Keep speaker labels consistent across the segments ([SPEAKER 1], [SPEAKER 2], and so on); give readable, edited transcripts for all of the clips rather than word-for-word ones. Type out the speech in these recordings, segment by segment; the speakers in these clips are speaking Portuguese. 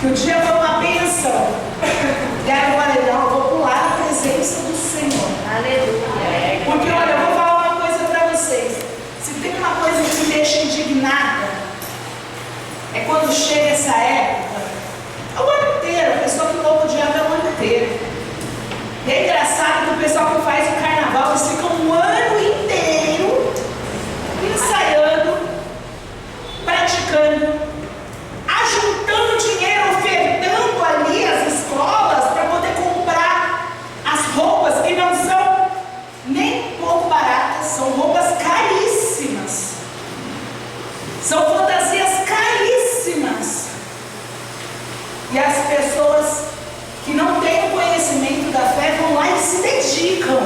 [SPEAKER 1] Que o dia foi uma bênção. E agora não, eu vou pular na presença do Senhor.
[SPEAKER 2] Aleluia.
[SPEAKER 1] Porque olha, eu vou falar uma coisa para vocês. Se tem uma coisa que me deixa indignada, é quando chega essa época. É o ano inteiro, a pessoa que louva o diabo é o ano inteiro. E é engraçado que o pessoal que faz o carnaval, eles ficam um ano inteiro ensaiando, praticando, ajuntando dinheiro, ofertando ali as escolas para poder comprar as roupas que não são nem um pouco baratas, são roupas caríssimas. São fantasias caríssimas. E as pessoas que não têm o conhecimento da fé vão lá e se dedicam.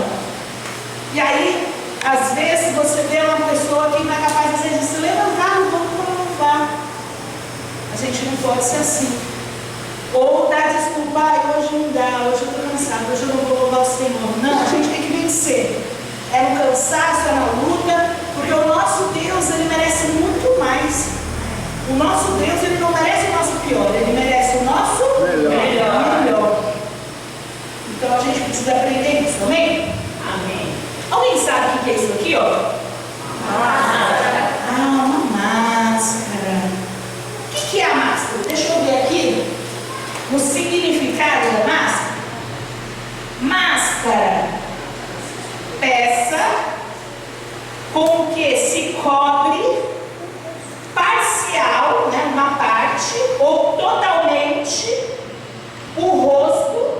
[SPEAKER 1] E aí, às vezes, você vê uma pessoa que não é capaz de se levantar, vamos louvar. A gente não pode ser assim. Ou dar desculpa, hoje não dá, hoje eu estou cansado, hoje eu não vou louvar o Senhor. Não, a gente tem que vencer. É no cansaço, é na luta, porque o nosso Deus, Ele merece muito mais. O nosso Deus, Ele não merece o nosso pior, Ele merece o nosso melhor. Então a gente precisa aprender isso, amém?
[SPEAKER 2] Amém.
[SPEAKER 1] Alguém sabe o que é isso aqui, ó? Uma máscara. O que é a máscara? Deixa eu ver aqui o significado da máscara. Máscara, peça com que se cobre parcial, né, uma parte ou totalmente o rosto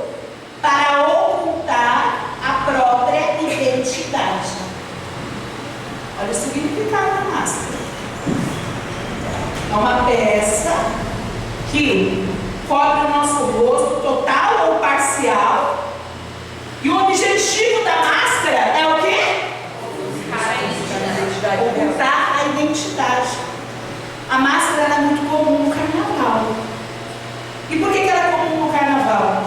[SPEAKER 1] para ocultar a própria identidade. Olha o significado da máscara. É uma peça que cobre o nosso rosto total ou parcial. E o objetivo da máscara é o quê? Ocultar a identidade. A máscara é muito comum no carnaval. E por que ela é comum no carnaval?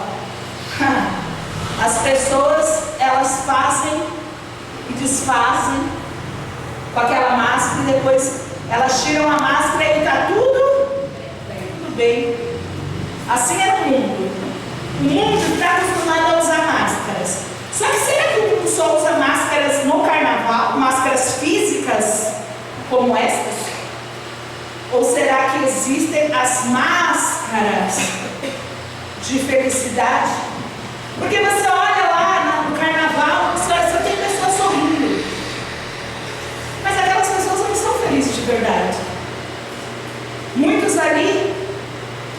[SPEAKER 1] As pessoas, elas fazem e desfazem com aquela máscara e depois elas tiram a máscara e está tudo bem. Assim é no mundo. O mundo está acostumado a usar máscaras. Só que será que o mundo só usa máscaras no carnaval? Máscaras físicas como estas? Ou será que existem as máscaras de felicidade? Porque você olha lá no carnaval, só tem pessoas sorrindo. Mas aquelas pessoas não são felizes de verdade. Muitos ali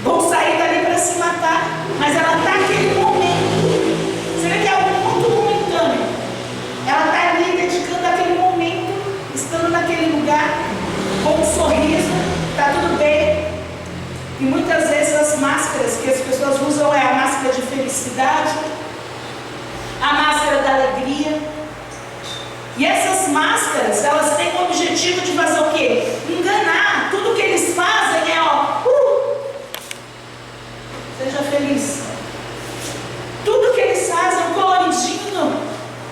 [SPEAKER 1] vão sair dali para se matar, mas ela está naquele momento. Você vê que é algo muito momentâneo. Ela está ali dedicando aquele momento, estando naquele lugar, com um sorriso, está tudo bem. E muitas vezes as máscaras que as pessoas usam é a máscara de felicidade, a máscara da alegria. E essas máscaras, elas têm o objetivo de fazer o quê? Enganar. Tudo que eles fazem é seja feliz. Tudo que eles fazem, coloridinho.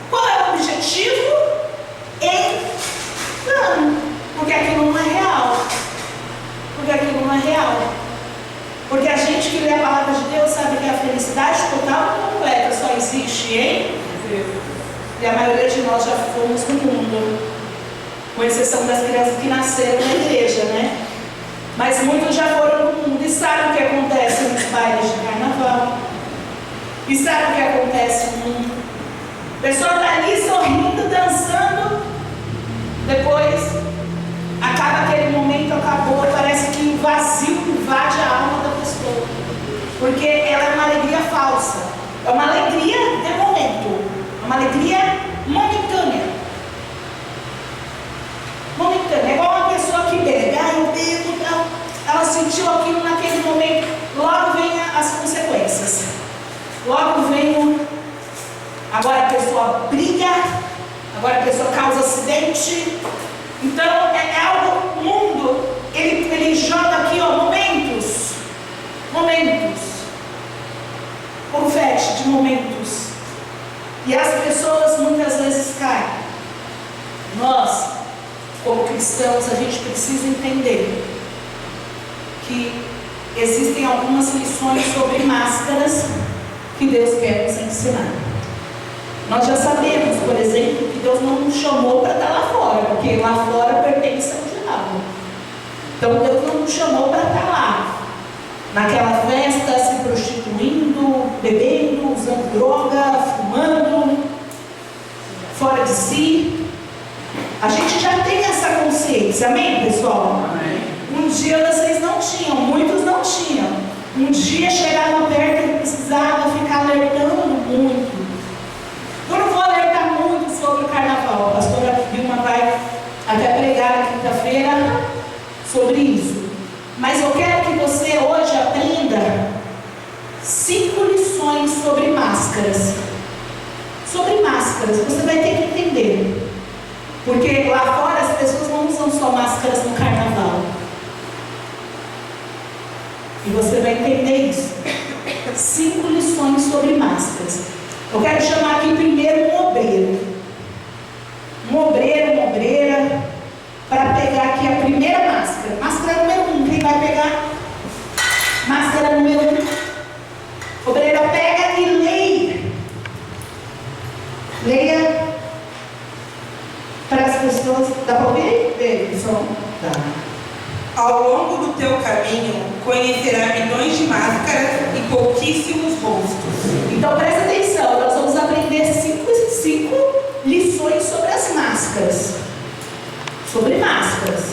[SPEAKER 1] Qual é o objetivo? Engano. Porque aquilo não é real. Porque a gente que lê a palavra de Deus sabe que a felicidade total e completa só existe em Deus. E a maioria de nós já fomos no mundo, com exceção das crianças que nasceram na igreja, né? Mas muitos já foram no mundo e sabem o que acontece nos bailes de carnaval. E sabem o que acontece no mundo. A pessoa está ali sorrindo, dançando. Depois, acaba aquele momento, acabou. Parece que o vazio invade a alma da pessoa. Porque ela é uma alegria falsa. É uma alegria de momento. É uma alegria momentânea. É igual uma pessoa que bebe. Eu bebo, tal. Ela sentiu aquilo naquele momento. Logo vem as consequências. Logo vem agora a pessoa briga. Agora a pessoa causa acidente. Então é algo, o mundo, ele joga aqui, momentos. Confete de momentos. E as pessoas muitas vezes caem. Nós, como cristãos, a gente precisa entender que existem algumas lições sobre máscaras que Deus quer nos ensinar. Nós já sabemos, por exemplo, que Deus não nos chamou para estar lá fora, porque lá fora pertence ao diabo. Então Deus não nos chamou para estar lá, naquela festa, se prostituindo, bebendo, usando droga, fumando, fora de si. A gente já tem essa consciência, amém, pessoal?
[SPEAKER 2] Amém.
[SPEAKER 1] Um dia vocês não tinham, muitos não tinham. Um dia chegaram perto e precisava ficar alertando muito. Eu não vou alertar muito sobre o carnaval. A pastora Vilma vai até pregar na quinta-feira sobre isso. Mas eu quero que você hoje aprenda 5 lições sobre máscaras. Sobre máscaras, você vai ter que entender. Porque lá fora as pessoas não usam só máscaras no carnaval. E você vai entender isso. 5 lições sobre máscaras. Eu quero chamar aqui primeiro um obreiro. Um obreiro, uma obreira, para pegar aqui a primeira máscara. Máscara número 1. Quem vai pegar? Máscara número 1. Obreira, pega e leia. Leia para as pessoas. Dá para ouvir? Som? Tá.
[SPEAKER 3] Ao longo do teu caminho, conhecerá milhões de máscaras e pouquíssimos rostos.
[SPEAKER 1] Então presta atenção, nós vamos aprender 5 lições sobre as máscaras. Sobre máscaras.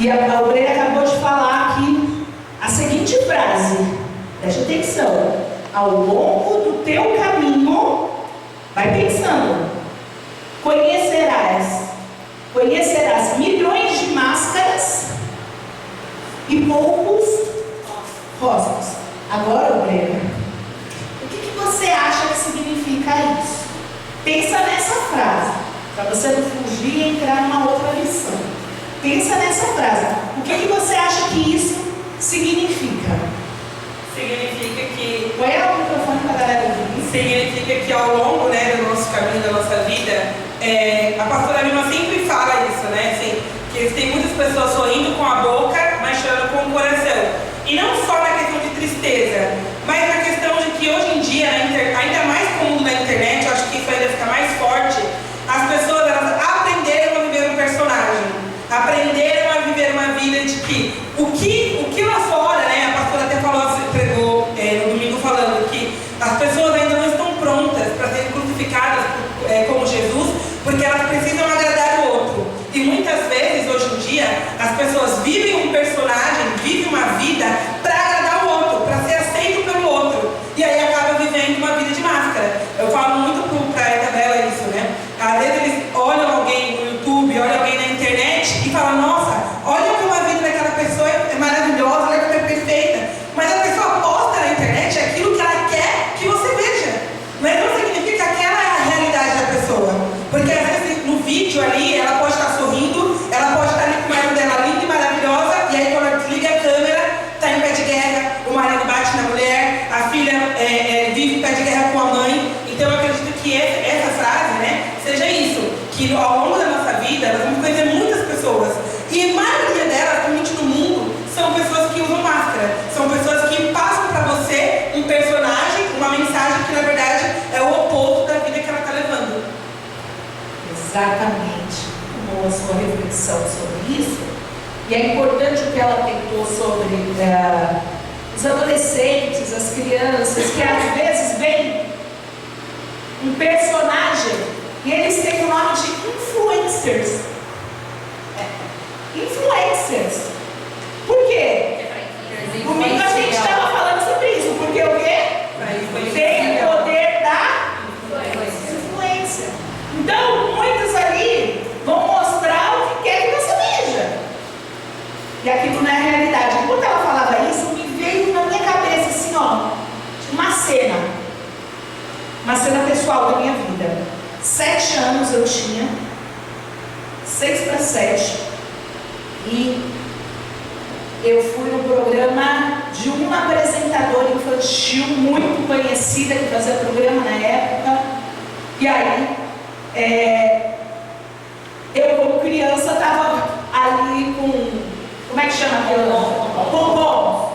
[SPEAKER 1] E a obreira acabou de falar aqui a seguinte frase. Presta atenção. Ao longo do teu caminho, vai pensando, conhecerás milhões de máscaras e poucos rostos. Agora, obreira, o que você acha que significa isso? Pensa nessa frase, para você não fugir e entrar numa outra lição. Pensa nessa frase. O que você acha que isso significa?
[SPEAKER 3] Significa que
[SPEAKER 1] Põe o microfone para a galera ouvir.
[SPEAKER 3] Significa que ao longo, do nosso caminho, da nossa vida, a pastora Vilma sempre fala isso, assim, que tem muitas pessoas sorrindo com a boca, mas chorando com o coração. E não só na questão de tristeza, mas na questão de que hoje em dia, ainda mais com o mundo da internet, eu acho que isso ainda fica mais forte, as pessoas elas aprenderam a viver um personagem, aprenderam a viver uma vida de que o que lá fora, a pastora até falou, pregou no domingo falando que as pessoas ainda não estão prontas para serem crucificadas como Jesus, porque elas precisam agradar o outro. E muitas vezes, hoje em dia, as pessoas vivem um personagem, vivem uma vida para agradar o outro, para ser aceito pelo outro. E aí acaba vivendo uma vida de máscara. Eu falo muito para a Isabela isso, Às vezes eles olham alguém no YouTube, olham alguém na internet e falam, nossa, olha como a vida daquela pessoa é maravilhosa, olha como é perfeita. Mas a pessoa posta na internet aquilo que ela quer que você veja. Mas não significa que aquela é a realidade da pessoa. Porque às vezes no vídeo ali, ela pode estar sorrindo, ela pode estar ali com o marido dela linda e maravilhosa, e aí quando ela desliga a câmera, está em pé de guerra, o marido bate na mulher, a filha vive em pé de guerra com a mãe. Então eu acredito que essa frase, seja isso, que ao longo da nossa vida, nós vamos conhecer muitas pessoas, e a maioria delas, principalmente no mundo, são pessoas que usam máscara, são pessoas que passam para você um personagem, uma mensagem que na verdade é o oposto da vida que ela está levando.
[SPEAKER 1] Exatamente. Boa a sua reflexão sobre isso. E é importante o que ela tentou sobre os adolescentes, as crianças, que às vezes vem um personagem e eles têm o nome de influencers. Influencers. Por quê? Domingo a gente estava falando sobre isso. Porque o quê? Tem o poder da influência. Então, muitos ali vão mostrar o que quer que você veja. E aquilo não é a realidade. Enquanto ela falava isso, me veio na minha cabeça assim, uma cena pessoal da minha vida. 7 anos eu tinha, 6 para 7, e eu fui no programa de uma apresentadora infantil muito conhecida que fazia programa na época. E aí eu como criança estava ali com, como é que chama aquilo? Bombom.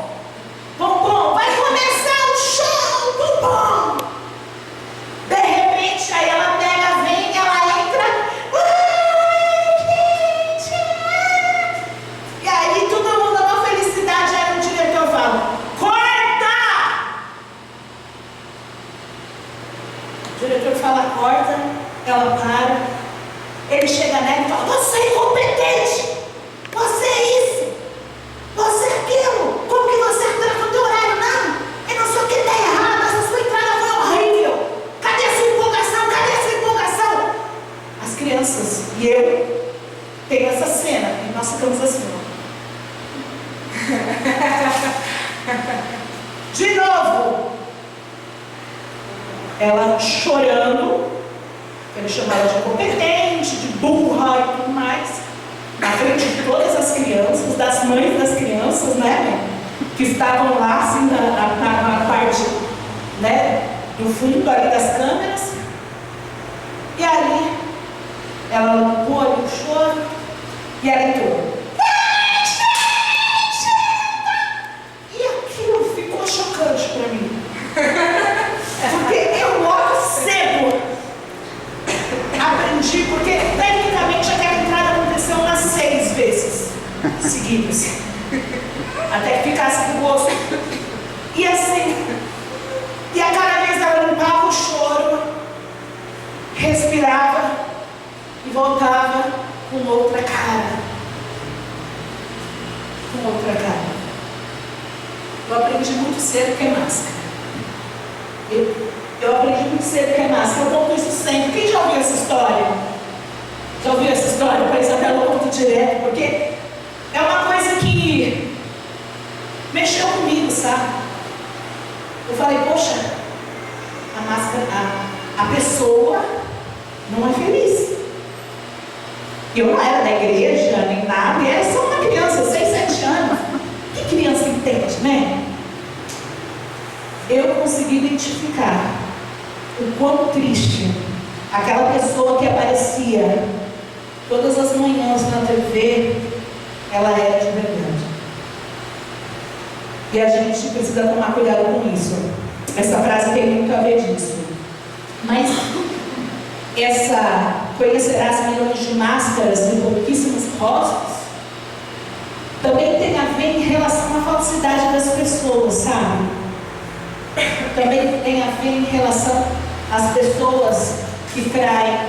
[SPEAKER 1] O diretor fala, corta, ela para. Ele chega nela e fala, você é incompetente, você é isso, você é aquilo, como que você entra no teu horário? Não, eu não sei o que está errado, essa sua entrada foi horrível. Cadê a sua empolgação? Cadê a sua empolgação? As crianças e eu tenho essa cena e nós ficamos assim, ó. De novo, ela chorando, ele chama ela de incompetente, de burra e tudo mais, na frente de todas as crianças, das mães das crianças, né, que estavam lá assim na parte, né, do fundo ali das câmeras. E ali ela limpou ali o choro e ela entrou. Chocante para mim, porque eu logo cedo aprendi, porque tecnicamente aquela entrada aconteceu umas 6 vezes seguidas, até que ficasse com gosto. E assim, e a cada vez ela limpava o choro, respirava e voltava com outra cara, com outra cara. Eu aprendi muito cedo que é máscara. Eu aprendi muito cedo que é máscara. Eu conto isso sempre. Quem já ouviu essa história? Já ouviu essa história? Por exemplo, eu conto direto, porque é uma coisa que mexeu comigo, sabe? Eu falei, poxa, a máscara, a pessoa não é feliz. Eu não era da igreja, nem nada, e era só uma criança, 6, 7 anos. Que criança entende, né? Eu consegui identificar o quão triste aquela pessoa que aparecia todas as manhãs na TV, ela era de verdade. E a gente precisa tomar cuidado com isso. Essa frase tem muito a ver disso. Mas essa conhecerás milhões de máscaras e pouquíssimos rostos também tem a ver em relação à falsidade das pessoas, sabe? Também tem a ver em relação às pessoas que traem,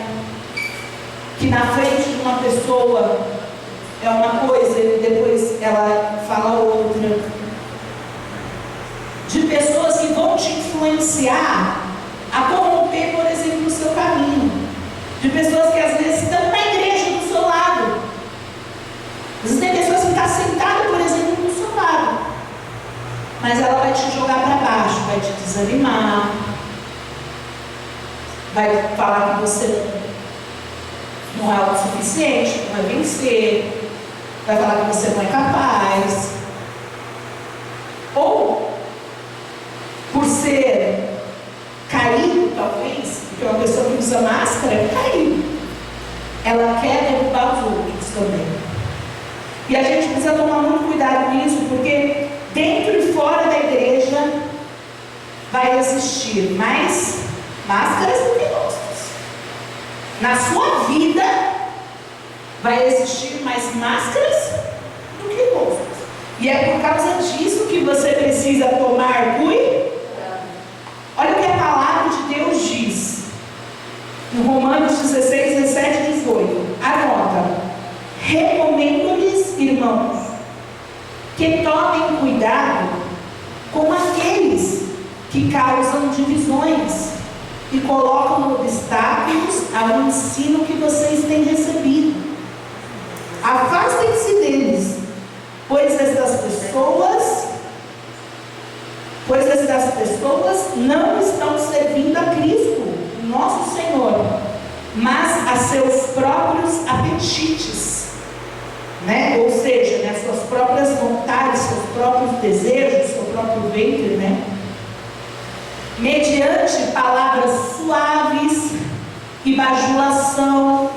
[SPEAKER 1] que na frente de uma pessoa é uma coisa e depois ela fala outra. De pessoas que vão te influenciar a corromper, por exemplo, o seu caminho. De pessoas que às vezes estão na igreja do seu lado. Existem pessoas que estão sentadas, por exemplo, do seu lado, mas ela vai te jogar para baixo, vai te desanimar, vai falar que você não é o suficiente, não vai vencer, vai falar que você não é capaz, ou por ser caído, talvez, porque uma pessoa que usa máscara é caído, ela quer derrubar os outros também. E a gente precisa tomar muito cuidado com isso, porque dentro e fora da igreja vai existir mais máscaras do que rostos. Na sua vida vai existir mais máscaras do que rostos. E é por causa disso que você precisa tomar cuidado. Olha o que a palavra de Deus diz. Em Romanos 16, 17 e 18. Anota. Recomendo-lhes, irmãos, que tomem cuidado com aqueles que causam divisões e colocam obstáculos ao ensino que vocês têm recebido. Afastem-se deles, pois estas pessoas não estão servindo a Cristo, nosso Senhor, mas a seus próprios apetites. Né? Ou seja, né, suas próprias vontades, seus próprios desejos, seu próprio ventre, né? Mediante palavras suaves e bajulação,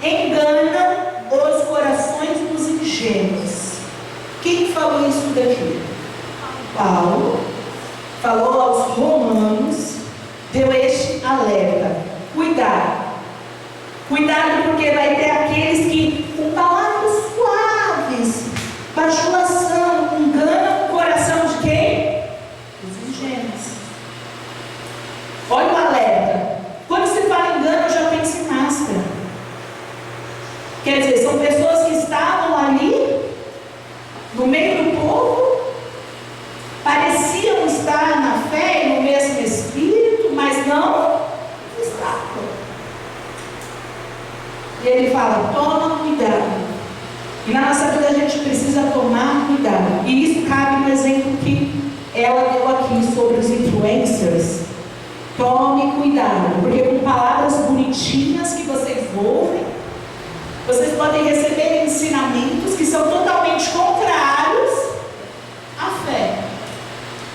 [SPEAKER 1] enganam os corações dos ingênuos. Quem falou isso daqui? Paulo falou aos romanos, deu este alerta: cuidado. Cuidado, porque vai ter aqueles que, com palavras suaves, bajulação, enganam o coração de quem? Dos ingênuos. Olha o alerta. Quer dizer, são pessoas que estavam ali, no meio do povo, pareciam estar na fé e no mesmo espírito, mas não estavam. E ele fala, toma cuidado. E na nossa vida a gente precisa tomar cuidado. E isso cabe no exemplo que ela deu aqui sobre os influencers. Tome cuidado, porque com palavras bonitinhas que vocês ouvem, vocês podem receber ensinamentos que são totalmente contrários à fé.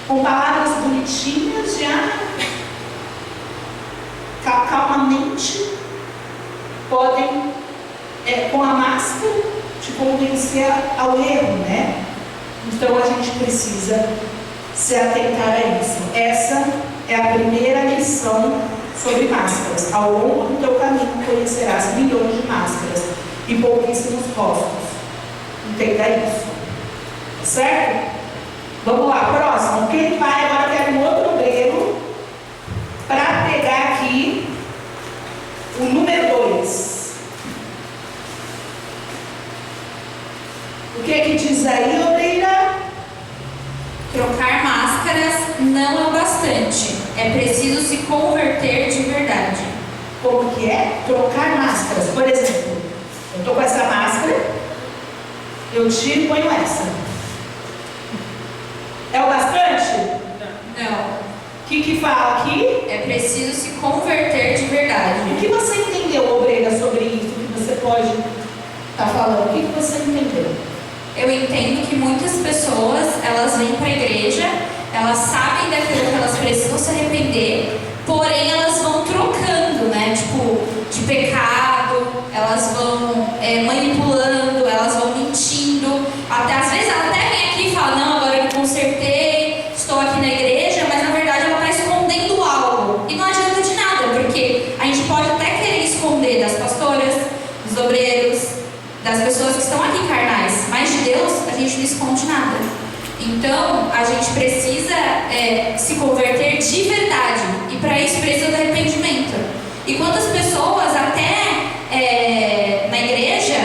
[SPEAKER 1] Com palavras bonitinhas, já calmamente podem, com a máscara, te convencer ao erro, né? Então a gente precisa se atentar a isso. Essa é a primeira lição sobre máscaras. Ao longo do teu caminho conhecerás milhões de máscaras e pouquíssimos rostos. Entenda isso. Certo? Vamos lá, próximo. Quem vai agora quer um outro obreiro para pegar aqui o número 2. O que é que diz aí, obreira?
[SPEAKER 2] Trocar máscaras não é o bastante. É preciso se converter de verdade.
[SPEAKER 1] Como que é? Trocar máscaras. Por exemplo, eu estou com essa máscara, eu tiro e ponho essa. É o bastante?
[SPEAKER 2] Não.
[SPEAKER 1] O que fala aqui?
[SPEAKER 2] É preciso se converter de verdade.
[SPEAKER 1] O que você entendeu, obreira, sobre isso? Que você pode estar falando? O que você entendeu?
[SPEAKER 2] Eu entendo que muitas pessoas, elas vêm para a igreja, elas sabem daquilo que elas precisam se arrepender, porém elas vão trocando, né? Tipo, de pecado, elas vão manipulando, elas vão mentindo. Até, às vezes ela até vem aqui e fala, não, agora eu me consertei, estou aqui na igreja, mas na verdade ela está escondendo algo. E não adianta de nada, porque a gente pode até querer esconder das pastoras, dos obreiros, das pessoas que estão aqui carnais, mas de Deus a gente não esconde nada. Então a gente precisa se converter de verdade, e para isso precisa de arrependimento. E quantas pessoas até na igreja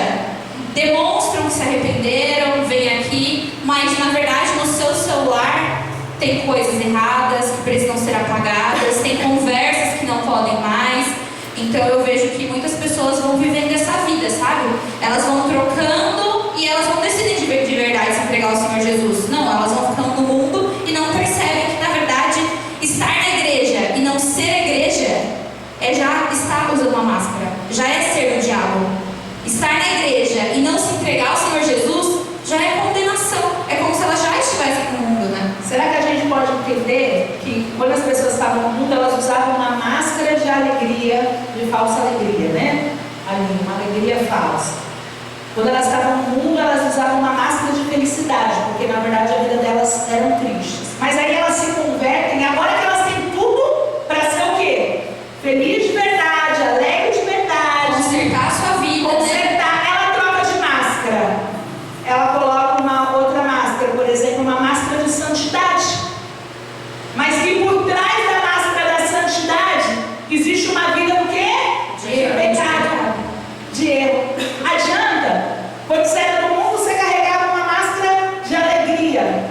[SPEAKER 2] demonstram que se arrependeram, vêm aqui, mas na verdade no seu celular tem coisas erradas que precisam ser apagadas, tem conversas que não podem mais. Então eu vejo que muitas pessoas vão vivendo essa vida, sabe? Elas vão trocando e elas não decidem de verdade se entregar ao Senhor Jesus. Não, elas vão ficando no mundo e não percebem que na verdade estar na igreja e não ser a igreja já estar usando uma máscara, já é ser o diabo. Estar na igreja e não se entregar ao Senhor Jesus já é condenação. É como se ela já estivesse no mundo, né?
[SPEAKER 1] Será que a gente pode entender que quando as pessoas estavam no mundo, elas usavam uma máscara de alegria, de falsa alegria, né? Ali, uma alegria falsa. Quando elas estavam no mundo, elas usavam uma máscara de felicidade, porque na verdade a vida delas eram tristes. Mas aí elas se convertem, agora que elas têm tudo para ser o quê? Feliz de verdade, alegre de verdade.
[SPEAKER 2] Consertar a sua vida,
[SPEAKER 1] Consertar,
[SPEAKER 2] né?
[SPEAKER 1] ela troca de máscara. Ela coloca uma outra máscara, por exemplo, uma máscara de santidade. Mas que por trás da máscara da santidade existe uma vida do quê? De pecado, de erro. Adianta? Quando você era no mundo, você carregava uma máscara de alegria.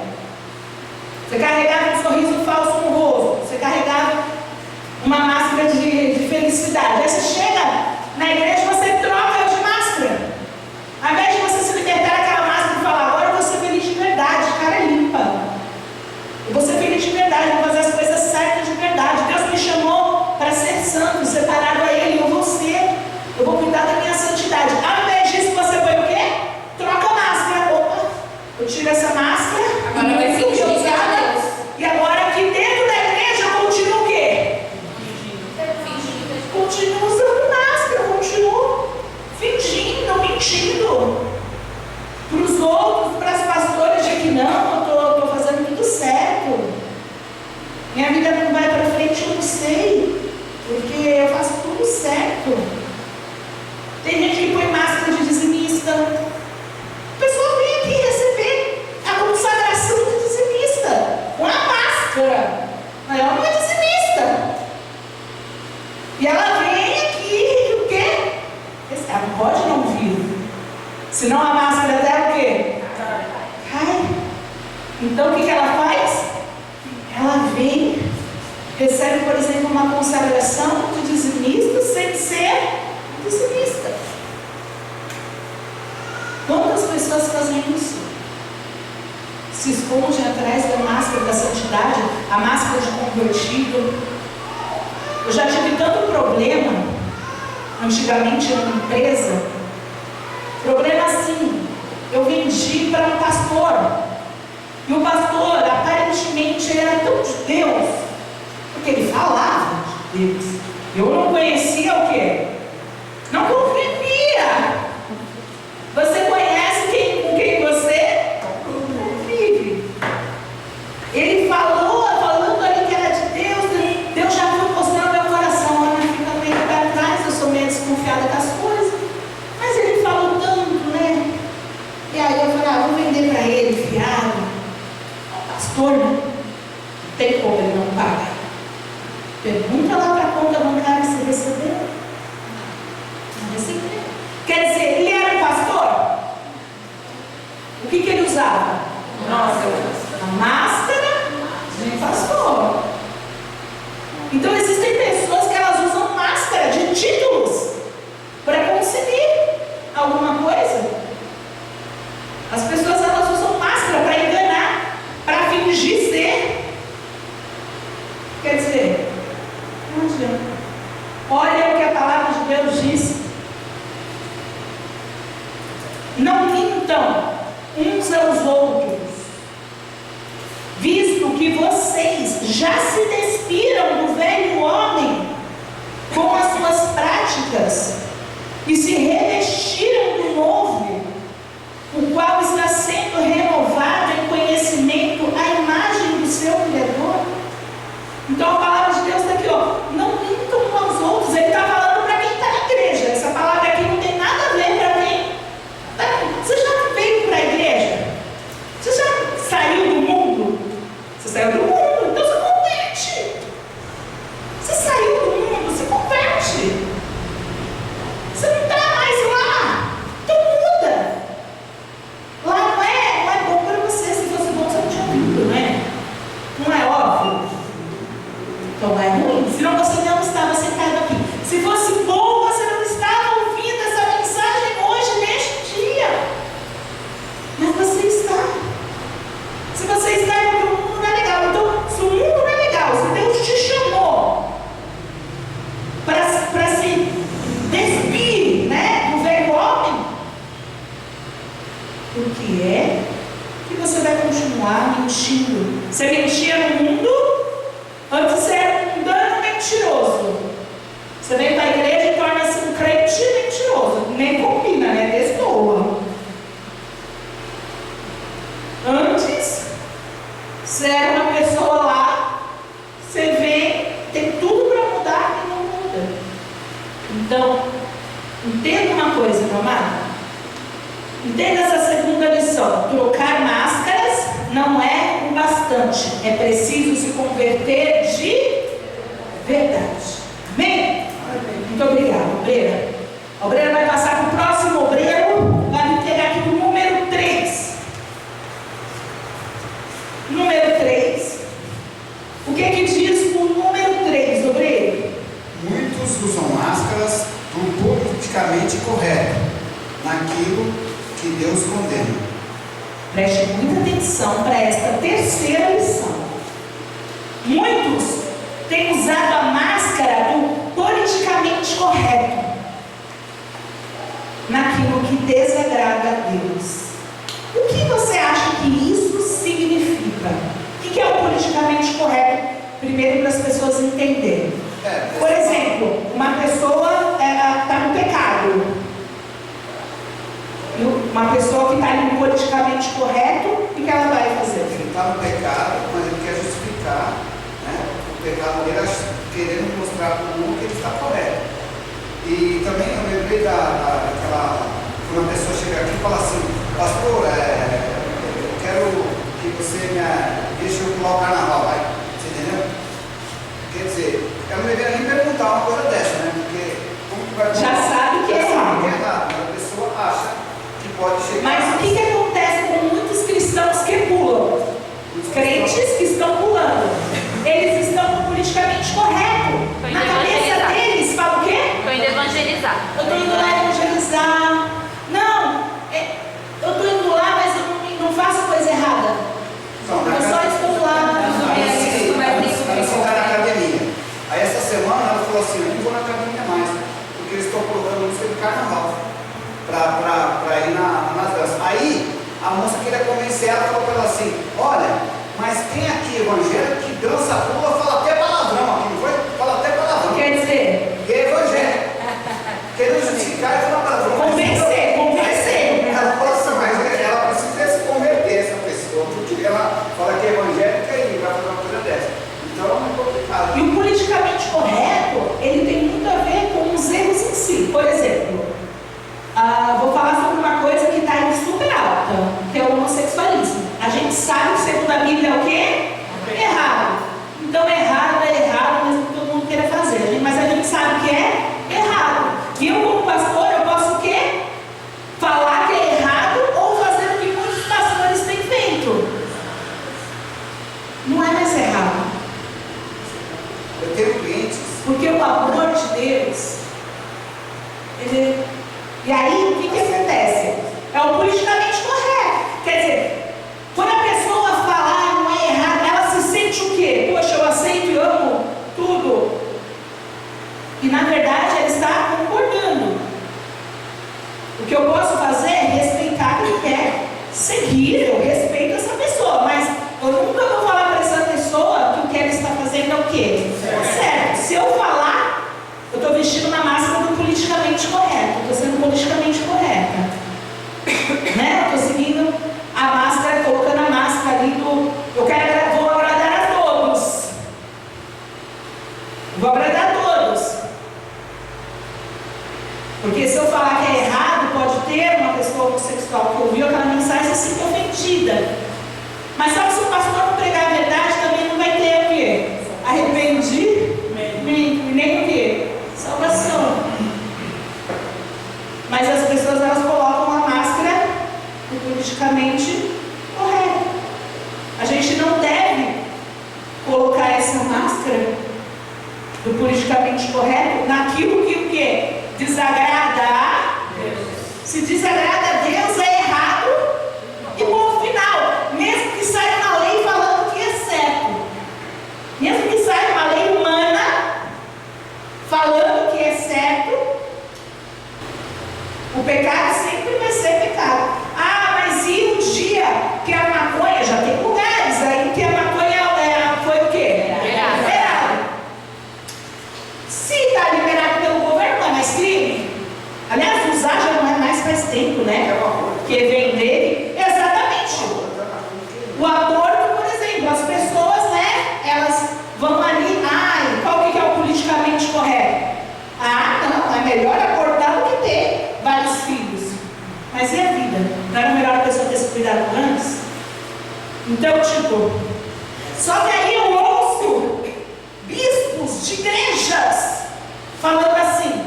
[SPEAKER 1] Você carregava um sorriso falso no rosto. Você carregava uma máscara de felicidade. Aí você chega na igreja e você troca de máscara. Ao invés de você se libertar daquela máscara e falar, agora eu vou ser feliz de verdade, cara limpa. Eu vou ser feliz de verdade, vou fazer as coisas certas de verdade. Deus me chamou para ser santo, separado a Ele, eu vou ser. Eu vou cuidar da minha santidade. Ao invés disso, você põe o quê? Troca a máscara. Opa, eu tiro essa máscara.
[SPEAKER 2] Agora vai fingir que é Deus.
[SPEAKER 1] E agora aqui dentro da igreja eu continuo o quê? Continuo usando máscara, continuo fingindo, mentindo para os outros, para as pastoras, de que não, eu estou fazendo tudo certo. Minha vida não vai para frente, eu não sei, porque eu faço tudo certo. Tem gente que põe máscara de dizimista. O pessoal vem aqui receber a consagração de dizimista com a máscara. Mas ela não é dizimista. E ela vem aqui, o quê? Ela pode não vir. Então o que ela faz? Ela vem, recebe, por exemplo, uma consagração de dizimista sem ser dizimista. Quantas pessoas fazem isso? Se escondem atrás da máscara da santidade, a máscara de convertido. Eu já tive tanto problema, antigamente em uma empresa, problema assim, eu vendi para um pastor, e o pastor aparentemente era tão de Deus, porque ele falava de Deus. Eu não conhecia o quê? Não convivia. Você conhece com quem você convive. Ele falando ali que era de Deus, Deus já foi mostrando meu coração. Ana fica meio para trás, eu sou meio desconfiada das coisas. Mas ele falou tanto, né? E aí eu falei, vou vender para ele, fiado. Pastor, não tem como ele não paga. Pergunta lá para a conta bancária se recebeu. Não recebeu. Quer dizer, ele era um pastor? O que ele usava? A máscara de pastor. Então existem pessoas que elas usam máscara de títulos para conseguir alguma coisa. As pessoas elas usam máscara para enganar, para fingir ser. Quer dizer, não adianta. Olha o que a palavra de Deus diz. Não mintam uns aos outros, visto que vocês já se despiram do velho homem com as suas práticas e se revestiram do novo, o qual está sendo renovado em conhecimento à imagem do seu Criador. Então a palavra de Deus está aqui, não mintam uns aos outros. Ele está falando para quem está na igreja. Essa palavra aqui não tem nada a ver para quem. Você já veio para a igreja? Você já saiu do mundo? Você saiu do mundo, então se converte. Você saiu do mundo, se converte. Você não está mais lá, então muda. Lá não é bom para você. Se fosse bom, você não tinha vindo, né? Não é óbvio? Então é ruim, senão você não estava sentado aqui. Se fosse bom, você não estava ouvindo essa mensagem hoje, neste dia. Mas você está. Se você está, é porque o mundo não é legal. Então, se o mundo não é legal, se Deus te chamou para se despir, né, do velho homem, o que é que você vai continuar mentindo? Você mentia no mundo, antes você era um mundano mentiroso. Você vem para a igreja e torna-se um crente mentiroso. Nem combina, né? Destoa. Antes, você era uma pessoa lá, você vem, tem tudo para mudar e não muda. Então, entenda uma coisa, meu amado. Entenda essa segunda lição. Trocar máscaras não é o bastante. É preciso se converter de verdade. Amém? Muito obrigada, obreira. A obreira vai passar para o próximo obreiro. Vai pegar aqui o número 3. Número 3. O que diz o número 3, obreiro?
[SPEAKER 4] Muitos usam máscaras do politicamente correto, naquilo que Deus condena.
[SPEAKER 1] Preste muita atenção para esta terceira lição. Muitos têm usado a máscara do politicamente correto, naquilo que desagrada a Deus. O que você acha que isso significa? O que é o politicamente correto? Primeiro, para as pessoas entenderem. Por exemplo, uma pessoa está no pecado. Uma pessoa que está no politicamente correto, o que ela vai fazer?
[SPEAKER 4] Ele está no pecado, mas ele quer justificar, né, o pecado dele, querendo mostrar para o mundo que ele está correto. E também eu lembrei daquela. Quando uma pessoa chega aqui e fala assim: pastor, eu quero que você me deixe eu pular o carnaval, vai. Você entendeu? Quer dizer, eu não deveria nem perguntar uma coisa dessa, né? Porque como que vai.
[SPEAKER 1] Já sabe que é errado.
[SPEAKER 4] Que é errado, mas a pessoa acha que pode chegar.
[SPEAKER 1] Mas o que acontece com muitos cristãos que pulam?
[SPEAKER 4] para ir nas danças. Aí a moça queria convencer ela, falou para ela assim: olha, mas tem aqui evangélico que dança, pula, fala até palavrão aqui, não foi? Fala até palavrão.
[SPEAKER 1] Quer dizer,
[SPEAKER 4] E é evangélico. Querendo justificar e falar palavrão.
[SPEAKER 1] convencer.
[SPEAKER 4] Ela fala assim, mas ela precisa se converter, essa pessoa, porque ela fala que é evangélica e vai fazer uma coisa dessa. Então é complicado.
[SPEAKER 1] E o politicamente correto, ele tem muito a ver com os erros em si. Por exemplo, vou falar sobre uma coisa que está indo super alta, que é o homossexualismo. A gente sabe, segundo a Bíblia, é o quê? Errado. Então errado é errado, mesmo que todo mundo queira fazer. Mas a gente sabe que é errado. E eu, como pastor, eu posso o quê? Falar que é errado ou fazer o que muitos pastores têm feito. Não é mais errado.
[SPEAKER 4] Eu tenho clientes.
[SPEAKER 1] Porque o amor de Deus, e aí o que acontece? É o politicamente correto. Quer dizer, quando a pessoa falar não é errado, ela se sente o quê? Poxa, eu aceito e amo tudo. E na verdade ela está concordando. O que eu posso fazer é respeitar quem quer seguir, eu respeito essa pessoa, mas eu nunca vou falar para essa pessoa que o que ela está fazendo é o quê? Certo. Se eu falar, eu estou vestindo uma máscara do politicamente correto, eu estou sendo politicamente correta. Né? Eu estou seguindo a máscara, colocando a máscara ali do. Vou agradar a todos. Vou agradar a todos. Porque se eu falar que é errado, pode ter uma pessoa homossexual que ouviu aquela mensagem e se sinta ofendida. Mas só que se o pastor não pregar a verdade, também não vai ter o quê? Arrependimento e nem o quê? Salvação. Mas as pessoas, elas colocam a máscara do politicamente correto. A gente não deve colocar essa máscara do politicamente correto naquilo que o quê? Desagrada a Deus. Se desagrada a Deus, é errado e ponto final. Mesmo que saia uma lei falando que é certo, mesmo que saia uma lei humana falando que é certo, o pecado sempre vai ser pecado. Ah, mas e o dia que a maconha, já tem lugares aí que a maconha foi o quê? Liberado. Se está liberado pelo governo, não é mais crime. Aliás, usar já não é mais faz tempo, né? Porque vender, exatamente. O aborto, por exemplo, as pessoas, né? Elas vão ali, qual que é o politicamente correto? Não, é melhor abortar do que ter vários filhos. Mas e a vida? Não era melhor a pessoa ter se cuidado antes? Então, só que aí eu ouço bispos de igrejas falando assim: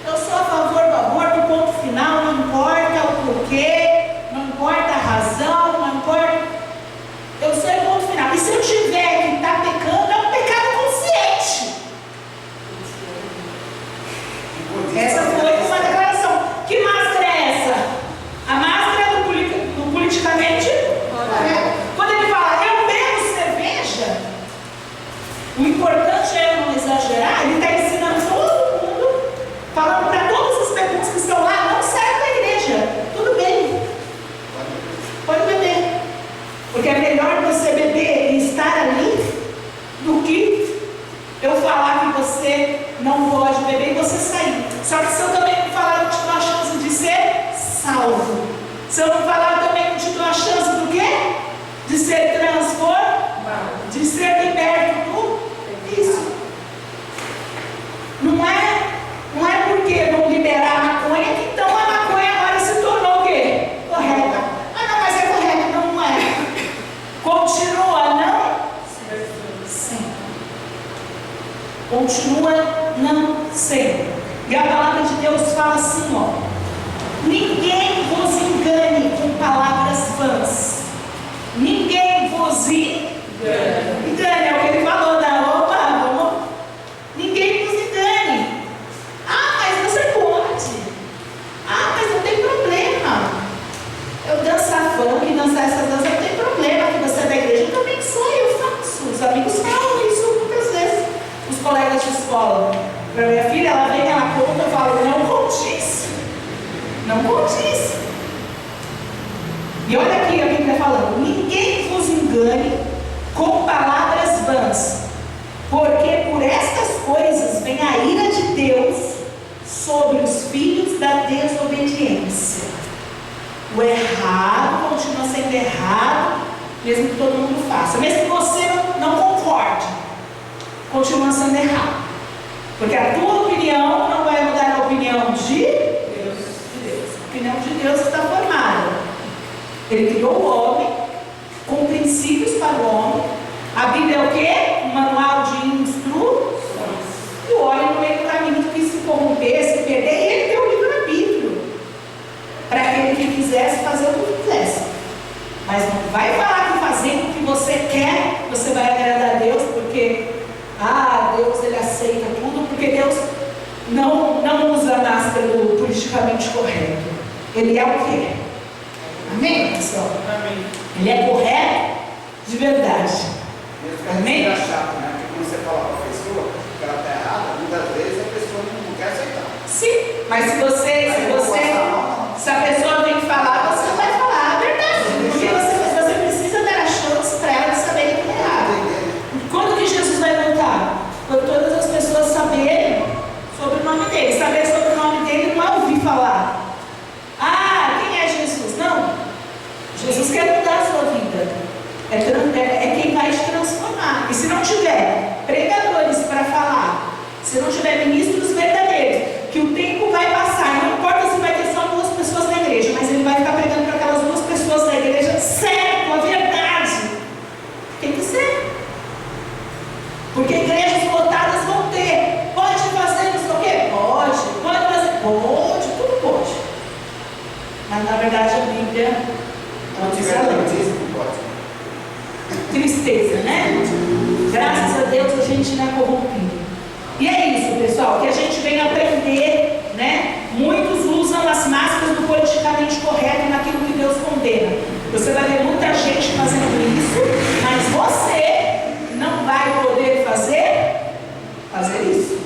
[SPEAKER 1] eu sou a favor do aborto, ponto final, não importa o porquê, não importa a razão, não importa. Eu sou o ponto final. E se eu tiver que estar pecando, é um pecado consciente. Essa foi uma declaração. Que máscara é essa? A máscara do politicamente correto. Quando ele fala, eu bebo cerveja, o importante é eu não exagerar. Ele está ensinando todo mundo, falando para todas as pessoas que estão lá, não saia da igreja. Tudo bem, pode beber, porque é melhor você beber e estar ali do que eu falar que você não pode beber e você sair. Só que se eu também não falar, eu te dou a chance de ser salvo. Se eu não falar, eu também não te dou a chance do quê? De ser transformado, de ser liberto do isso. Não é porque não liberar a maconha que então a maconha agora se tornou o quê? Correta. Não, mas é correto. Não é. Continua não sendo. Continua não sendo. E a palavra de Deus fala assim, ninguém vos engane com palavras vãs. Ninguém vos engane. É o que ele falou, ninguém vos engane. Mas você pode. Mas não tem problema. Eu dançar funk, dançar essas danças, não tem problema. Que você é da igreja, eu também sou, eu faço. Os amigos falam isso muitas vezes. Os colegas de escola. Para minha filha, ela vem, ela conta, eu falo, não conte isso. Não condiz. E olha aqui a Bíblia falando: ninguém vos engane com palavras vãs, porque por estas coisas vem a ira de Deus sobre os filhos da desobediência. O errado continua sendo errado, mesmo que todo mundo faça. Mesmo que você não concorde, continua sendo errado. Porque a tua opinião não vai mudar a opinião de Deus. A opinião de Deus está formada. Ele criou o homem com princípios para o homem. A Bíblia é o quê? Um manual de instruções. E o homem no meio do caminho que se corromper, se perder, e ele deu o livre-arbítrio para aquele que quisesse fazer o que quisesse. Mas não vai falar que fazendo o que você quer, você vai agradar a Deus, porque Deus ele aceita tudo, porque Deus não usa a máscara do politicamente correto. Ele é o quê? Amém, pessoal?
[SPEAKER 3] Amém.
[SPEAKER 1] Ele é correto de verdade. Amém?
[SPEAKER 4] É chato, né? Porque quando você fala para a pessoa que ela está errada, muitas vezes a pessoa não quer aceitar.
[SPEAKER 1] Sim, mas se a pessoa vem falar, você vai falar a verdade. Porque você precisa dar a chance para ela de saber que é errado. Quando que Jesus vai voltar? Quando todas as pessoas saberem sobre o nome dele. Saber sobre o nome dele não é ouvir falar: quem é Jesus? Não. Jesus quer mudar a sua vida. É quem vai te transformar. E se não tiver pregadores para falar, se não tiver ministros verdadeiros, que o tempo vai passar, não importa se vai ter só 2 pessoas na igreja, mas ele vai ficar pregando para aquelas 2 pessoas da igreja certo, a verdade. Tem que ser. Porque igrejas lotadas vão ter. Pode fazer isso o quê? Pode fazer. Pode, tudo pode. Mas na verdade a Bíblia
[SPEAKER 4] Não tiver batismo, não pode.
[SPEAKER 1] tristeza, né? Graças a Deus a gente não é corrompido. E é isso, pessoal, que a gente vem aprender, né? Muitos usam as máscaras do politicamente correto naquilo que Deus condena. Você vai ver muita gente fazendo isso, mas você não vai poder fazer isso.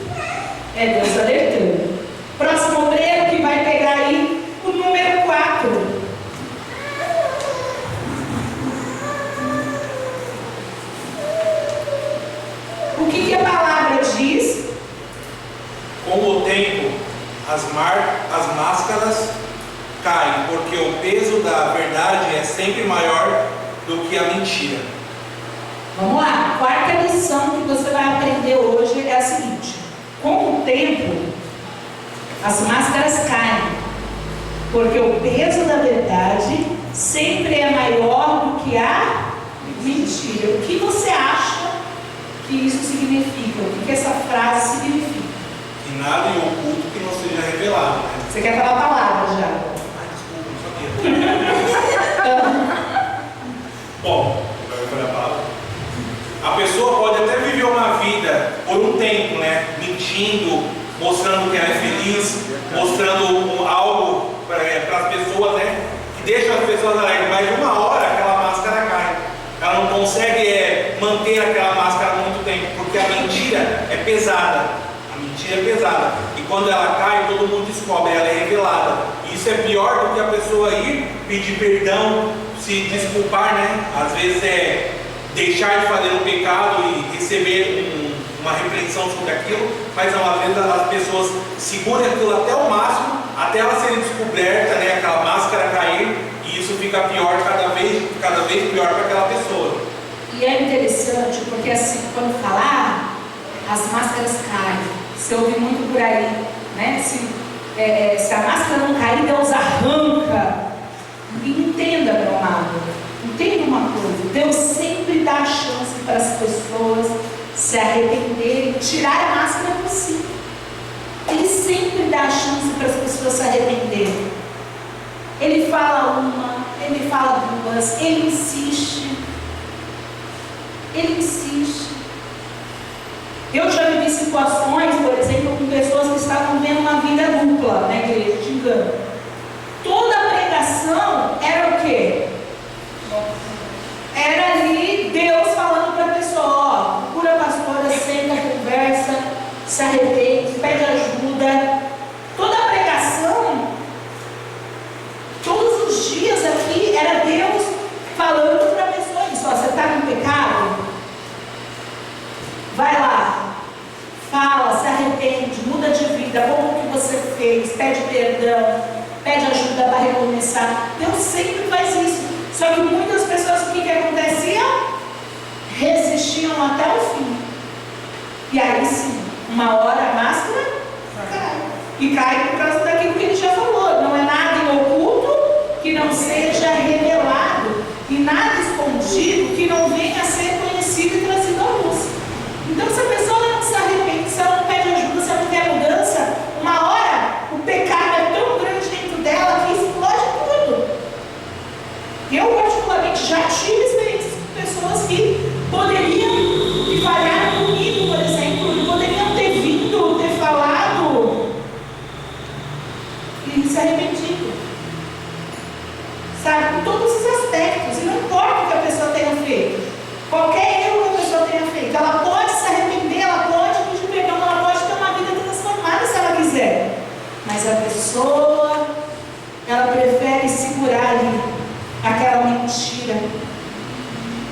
[SPEAKER 1] É Deus alertando. Próximo obreiro que vai pegar aí o número 4. O que a palavra diz?
[SPEAKER 5] Com o tempo, as máscaras caem, porque o peso da verdade é sempre maior do que a mentira.
[SPEAKER 1] Vamos lá, a 4ª lição que você vai aprender hoje é a seguinte: com o tempo, as máscaras caem, porque o peso da verdade sempre é maior do que a mentira. O que você acha que isso significa? O que essa frase significa?
[SPEAKER 5] E nada em oculto que não seja revelado, né?
[SPEAKER 1] Você quer falar a palavra já?
[SPEAKER 5] Desculpa, não sabia. Bom, agora eu falei a palavra. A pessoa pode até viver uma vida por um tempo, né? Mentindo, mostrando que ela é feliz, mostrando algo para as pessoas, né? Que deixa as pessoas alegres, mas de uma hora aquela máscara cai. Ela não consegue manter aquela máscara muito tempo, porque a mentira é pesada. A mentira é pesada. E quando ela cai, todo mundo descobre, ela é revelada. E isso é pior do que a pessoa ir pedir perdão, se desculpar, né? Às vezes é deixar de fazer um pecado e receber uma repreensão sobre aquilo, mas não, às vezes as pessoas seguram aquilo até o máximo, até ela ser descoberta, né? Aquela máscara cair, e isso fica pior, cada vez pior para aquela pessoa.
[SPEAKER 1] E é interessante porque assim, quando falar, as máscaras caem. Você ouve muito por aí, né? Se a máscara não cair, Deus arranca. E entenda, meu amado, entenda uma coisa: Deus sempre dá chance para as pessoas se arrependerem, tirar a máscara por si. Ele sempre dá chance para as pessoas se arrependerem. Ele fala uma, ele fala 2, ele insiste. Ele insiste. Eu já vivi situações, por exemplo, com pessoas que estavam vendo uma vida dupla na igreja, de engano. Toda a pregação era o quê? Era ali Deus falando para a pessoa: procura a pastora, senta, conversa, se arrepende, pede ajuda. Toda a pregação fez, pede perdão, pede ajuda para recomeçar. Deus sempre faz isso. Só que muitas pessoas, o que acontecia? Resistiam até o fim. E aí sim, uma hora a máscara cai. E cai por causa daquilo que ele já falou. Não é nada em oculto que não seja revelado, e nada escondido que não venha a ser conhecido e trazido à luz. Então, se a pessoa não se arrepende, se ela não pede ajuda, se ela não quer mudança, uma hora o pecado é tão grande dentro dela que explode tudo. Eu, particularmente, já tive experiências com pessoas que poderiam, que falharam comigo, por exemplo, que poderiam ter vindo, ter falado e se arrependido. Sabe, em todos os aspectos, e não importa o que a pessoa tenha feito, qualquer erro que a pessoa tenha feito, ela pode se arrepender, ela pode pedir perdão, ela pode ter uma vida transformada se ela quiser, mas a pessoa, ela prefere segurar ali aquela mentira,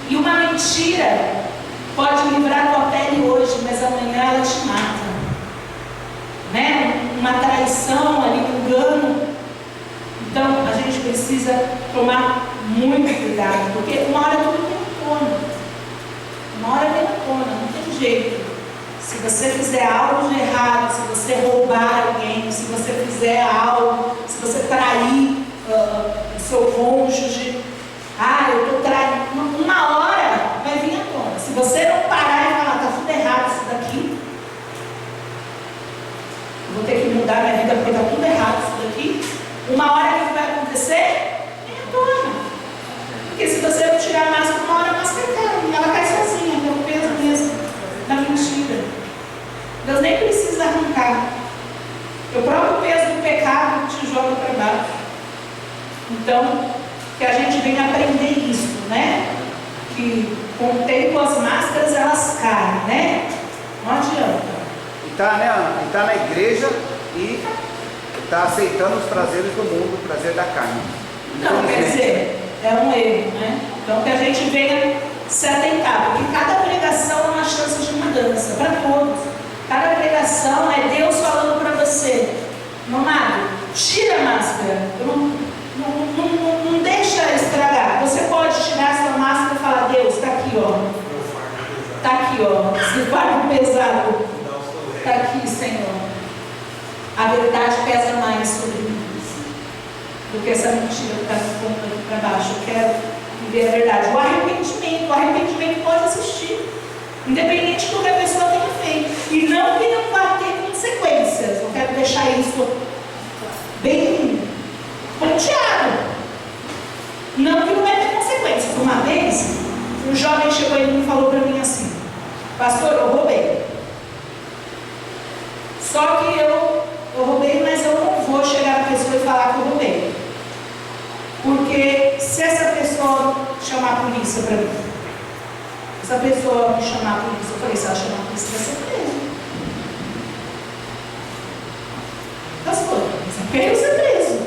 [SPEAKER 1] e uma mentira pode livrar a tua pele hoje, mas amanhã ela te mata, né? Uma traição ali, um engano. Então, a gente precisa tomar muito cuidado, porque uma hora tudo vem à tona. Uma hora vem à tona, não tem jeito. Se você fizer algo de errado, se você roubar alguém, se você fizer algo, se você trair o seu cônjuge, eu estou traindo, uma hora vai vir à tona. Se você não parar e falar, está tudo errado isso daqui, eu vou ter que mudar minha vida porque está tudo errado isso daqui, uma hora o que vai acontecer? Vem à tona. Porque se você não tirar a máscara, uma hora a máscara cai, e ela cai sozinha, pelo peso mesmo da mentira. Deus nem precisa arrancar. O próprio peso do pecado te joga para baixo. Então, que a gente venha aprender isso, né? Que com o tempo as máscaras elas caem, né? Não adianta.
[SPEAKER 4] E tá na igreja e está aceitando os prazeres do mundo, o prazer da carne.
[SPEAKER 1] Não, quer dizer, é um erro, né? Então que a gente venha se atentar, porque cada pregação é uma chance de mudança para todos. Cada pregação é Deus falando para você, mamado, tira a máscara, não deixa estragar. Você pode tirar a sua máscara e falar, Deus, está aqui, ó. Está aqui, ó. Esse fardo pesado. Está aqui, Senhor. A verdade pesa mais sobre mim do que essa mentira que está me pondo aqui para baixo. Eu quero viver a verdade. O arrependimento pode existir, independente do que a pessoa tenha feito. E não que não vá ter consequências. Eu quero deixar isso bem ponteado. Não que não vai ter consequências. Uma vez, um jovem chegou e me falou para mim assim, pastor, eu roubei. Só que eu roubei, mas eu não vou chegar na pessoa e falar que eu roubei. Porque se essa pessoa chamar a polícia para mim, se a pessoa me chamar a polícia, eu falei, se ela chamar a polícia, vai ser preso. Pastor, você quer ser preso?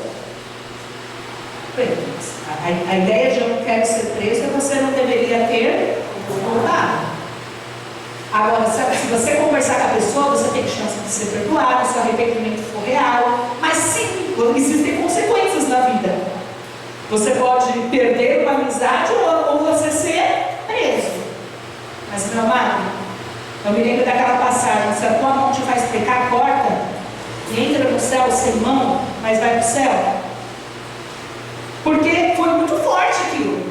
[SPEAKER 1] A ideia de eu não quero ser preso é que você não deveria ter roubado. Agora, se você conversar com a pessoa, você tem chance de ser perdoado, se o arrependimento for real. Mas sim, existem consequências na vida. Você pode perder uma amizade ou você ser preso. Mas, meu amado, eu me lembro daquela passagem, se a tua mão te faz pecar, corta, e entra no céu sem mão, mas vai para o céu. Porque foi muito forte aquilo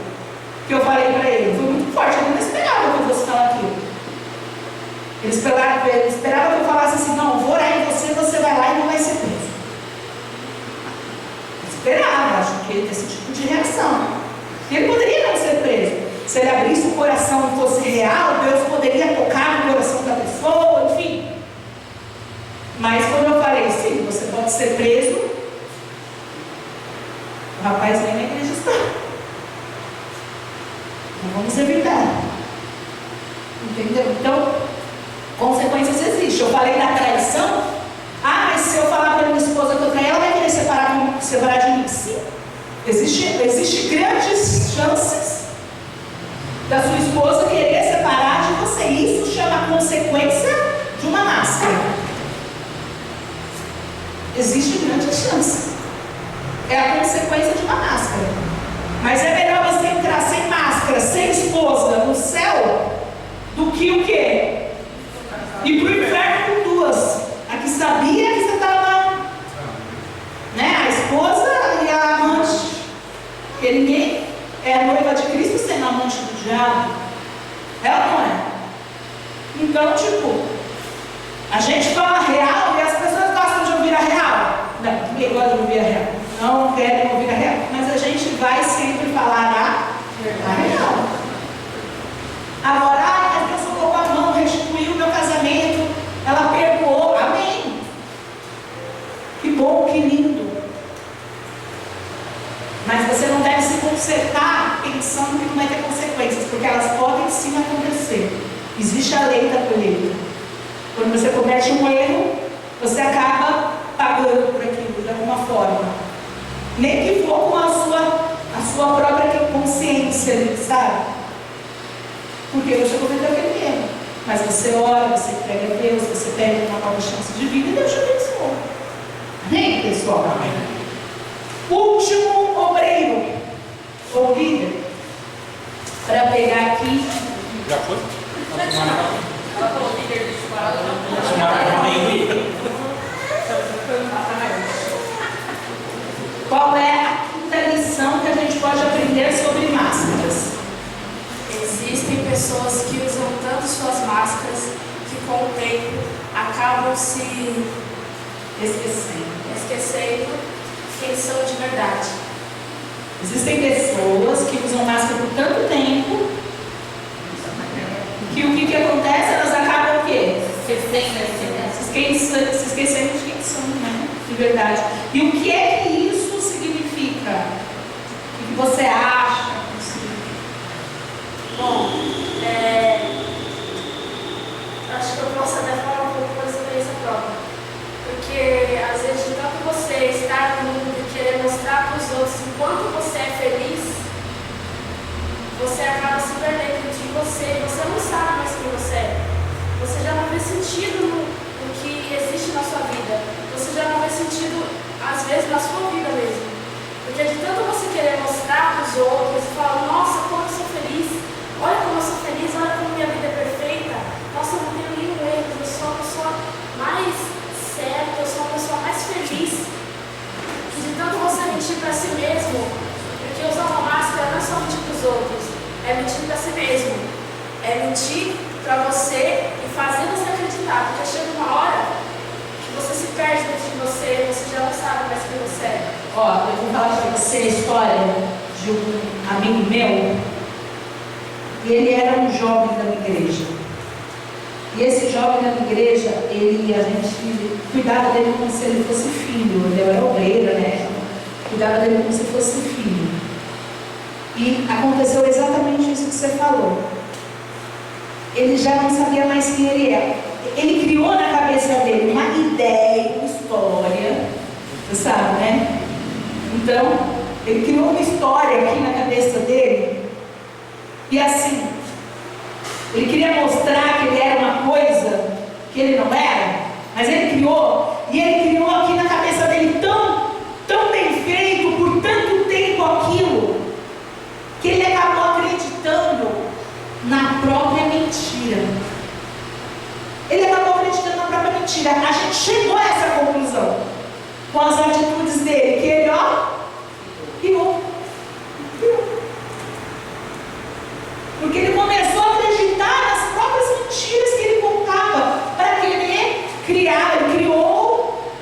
[SPEAKER 1] que eu falei para ele. Foi muito forte, eu não esperava que eu fosse falar aquilo. Ele esperava que eu falasse assim, não, vou orar em você, você vai lá e não vai ser preso. Eu esperava, acho que ele desse tipo de reação. Ele poderia não ser preso. Se ele abrisse o coração e fosse real, Deus poderia tocar no coração da pessoa, enfim. Mas quando eu falei, sim, você pode ser preso, o rapaz nem na igreja está. Então vamos evitar. Entendeu? Então, consequências existem. Eu falei da traição. Mas se eu falar para minha esposa que eu traí, ela vai querer separar de mim? Sim. Existe grandes chances da sua esposa querer separar de você. Isso chama consequência de uma máscara. existe grande chance. É a consequência de uma máscara. Mas é melhor você entrar sem máscara, sem esposa no céu, do que o quê? Ir para o inferno com duas. A que sabia que você estava, né? A esposa e a amante. Porque ninguém é a noiva de Cristo sendo amante do diabo. É ou não é? Então, tipo, a gente fala real e as pessoas gostam de ouvir a real. Não, ninguém gosta de ouvir a real. Não querem ouvir a real. Mas a gente vai sempre falar a real. Agora, a pessoa colocou a mão, restituiu o meu casamento, ela perdoou. Amém. Que bom, que lindo. Mas você não deve se consertar pensando que não vai ter consequências, porque elas podem sim acontecer. Existe a lei da colheita. Quando você comete um erro, você acaba pagando por aquilo de alguma forma. Nem que for com a sua própria consciência, sabe? Porque você cometeu aquele erro. Mas você ora, você entrega a Deus, você pede uma nova chance de vida e Deus te abençoa. Amém, pessoal? Amém. Último obreiro, ou líder, para pegar aqui.
[SPEAKER 5] Já foi?
[SPEAKER 6] Ela falou líder de escola.
[SPEAKER 1] Qual é a quinta lição que a gente pode aprender sobre máscaras?
[SPEAKER 6] Existem pessoas que usam tanto suas máscaras que com o tempo acabam se esquecendo quem são de verdade.
[SPEAKER 1] Existem pessoas que usam máscara por tanto tempo que o que acontece? Elas acabam o quê? Se esquecendo de quem são, né? De verdade. E o que é que isso significa? O que você acha?
[SPEAKER 6] Bom, acho que eu posso até falar um pouco por experiência própria. Porque às vezes de tanto você estar no mundo e querer mostrar para os outros o quanto você é feliz, você acaba se perdendo de você. Você não sabe mais quem você é. Você já não vê sentido no que existe na sua vida. Você já não vê sentido, às vezes, na sua vida mesmo. Porque de tanto você querer mostrar para os outros e falar, nossa, como eu sou feliz, olha como eu sou feliz, olha como minha vida é perfeita, nossa, eu não tenho nenhum erro, eu sou a pessoa mais certa, eu sou a pessoa mais feliz. Que de tanto você mentir para si mesmo, porque usar uma máscara não é só mentir para os outros, é mentir para si mesmo, é mentir para você e fazer você acreditar, porque chega uma hora que você se perde dentro de você, você já não sabe mais quem você é.
[SPEAKER 1] Ó, eu vou falar para você a história de um amigo meu. E ele era um jovem da minha igreja. E esse jovem da minha igreja, a gente cuidava dele como se ele fosse filho. Ele era obreiro, né? Cuidava dele como se fosse filho. E aconteceu exatamente isso que você falou. Ele já não sabia mais quem ele é. Ele criou na cabeça dele uma ideia, uma história, você sabe, né? Então, ele criou uma história aqui na cabeça dele. E assim, ele queria mostrar que ele era uma coisa que ele não era, mas ele criou, e ele criou aqui na cabeça dele tão bem feito, por tanto tempo aquilo, que ele acabou acreditando na própria mentira. Ele acabou acreditando na própria mentira. A gente chegou a essa conclusão com as atitudes dele, que ele, criou. Porque ele começou a acreditar nas próprias mentiras que ele contava para querer criar. Ele criou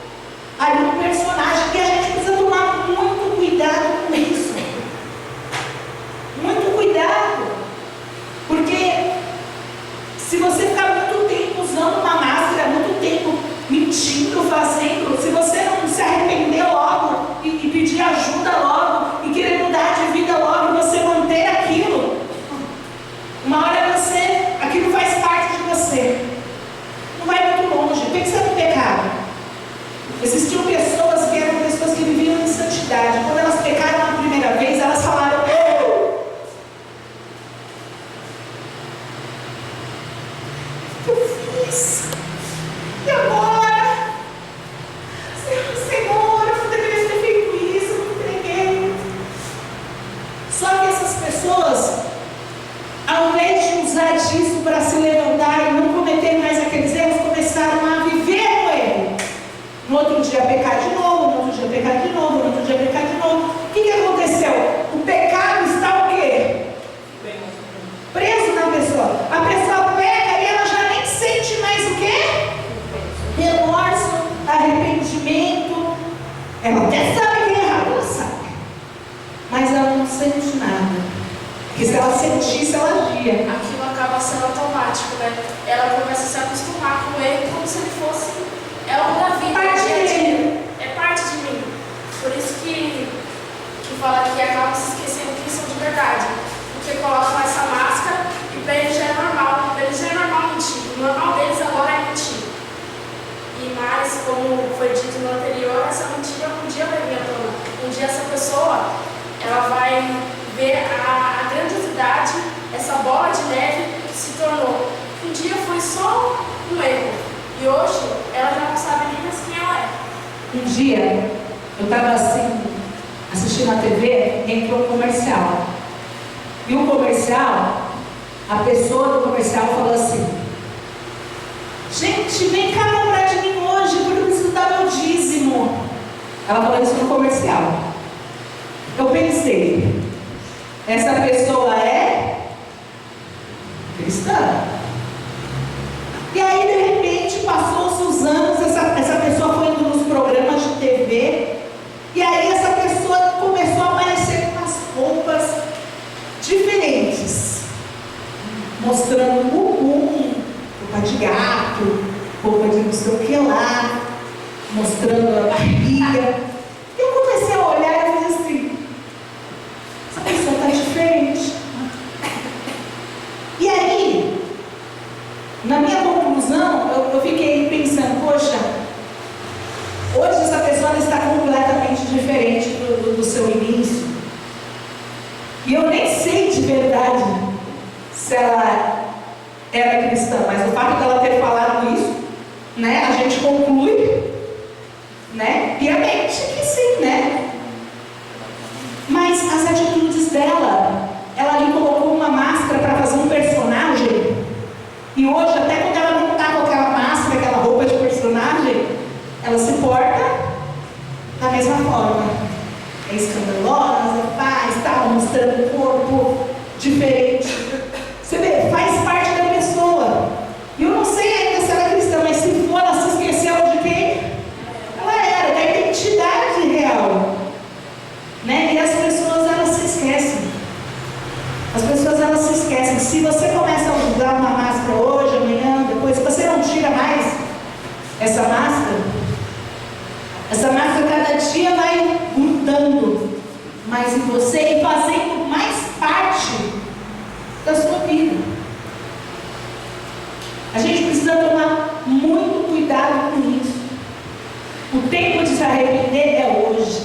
[SPEAKER 1] ali um personagem que a gente precisa tomar muito cuidado com isso. Muito cuidado. Porque se você ficar muito tempo usando uma máscara, muito tempo mentindo, fazendo, se você não se arrepender logo e pedir ajuda logo e querer mudar de vida logo, você manter aquilo, uma hora aquilo faz parte de você. Não vai muito longe. Pensa no pecado. Existiam pessoas que eram pessoas que viviam em santidade. Quando elas pecaram a primeira vez, elas falaram: eu fiz. E agora? Senhor, outro dia pecar de novo, no outro dia pecar de novo, no outro dia pecar de novo. O que aconteceu? O pecado está o quê? Preso na pessoa. A pessoa peca e ela já nem sente mais o quê? Remorso, arrependimento. Ela até sabe que é errado, ela sabe. Mas ela não sente nada. Porque se ela sentisse, ela agia.
[SPEAKER 6] Aquilo acaba sendo automático, né? Ela começa a se acostumar com ele como se ele fosse algo da vida.
[SPEAKER 1] Parte
[SPEAKER 6] dia a dia.
[SPEAKER 1] dele.
[SPEAKER 6] É parte de mim. Por isso que fala que acaba se esquecendo que são de verdade. Porque colocam essa máscara e para eles já é normal. Para eles já é normal mentir. O normal deles agora é mentir. E mais, como foi dito no anterior, essa mentira um dia vai vir à tona. Um dia essa pessoa, ela vai ver a grandiosidade, essa bola de neve que se tornou. Um dia foi só um erro. E hoje, ela já não sabe nem mais quem ela é.
[SPEAKER 1] Um dia, eu estava assim, assistindo a TV, entrou um comercial. E o comercial, a pessoa do comercial falou assim: gente, vem cá comprar de mim hoje, porque eu preciso dar meu dízimo. Ela falou isso no comercial. Eu pensei, essa pessoa é cristã. E aí, de repente, passou-se os anos, essa pessoa foi indo nos programas de TV, e aí essa pessoa começou a aparecer com umas roupas diferentes, mostrando bumbum, roupa de gato, roupa de não sei o que lá, mostrando a barriga. Eu comecei a olhar e fiz assim: essa pessoa está diferente. E aí, na minha conclusão, eu fiquei pensando: poxa, hoje essa pessoa está completamente diferente do seu início. E eu nem sei de verdade se ela era cristã, mas o fato dela ter falado isso, né, a gente conclui, né, piamente que sim, né? Mas as atitudes dela, ela lhe colocou uma máscara para fazer um personagem, e hoje, até quando ela não está com aquela máscara, aquela roupa de personagem, ela se porta da mesma forma. É escandalosa, faz, tal, mostrando o corpo diferente. Você vê, faz parte da pessoa. E eu não sei ainda se ela é cristã, mas se for, ela se esqueceu de quem ela era, da identidade real. Né? E as pessoas, elas se esquecem. As pessoas, elas se esquecem. Se você começa a usar uma máscara hoje, amanhã, depois, se você não tira mais essa máscara cada dia vai grudando mais em você e fazendo mais parte da sua vida. A gente precisa tomar muito cuidado com isso. O tempo de se arrepender é hoje.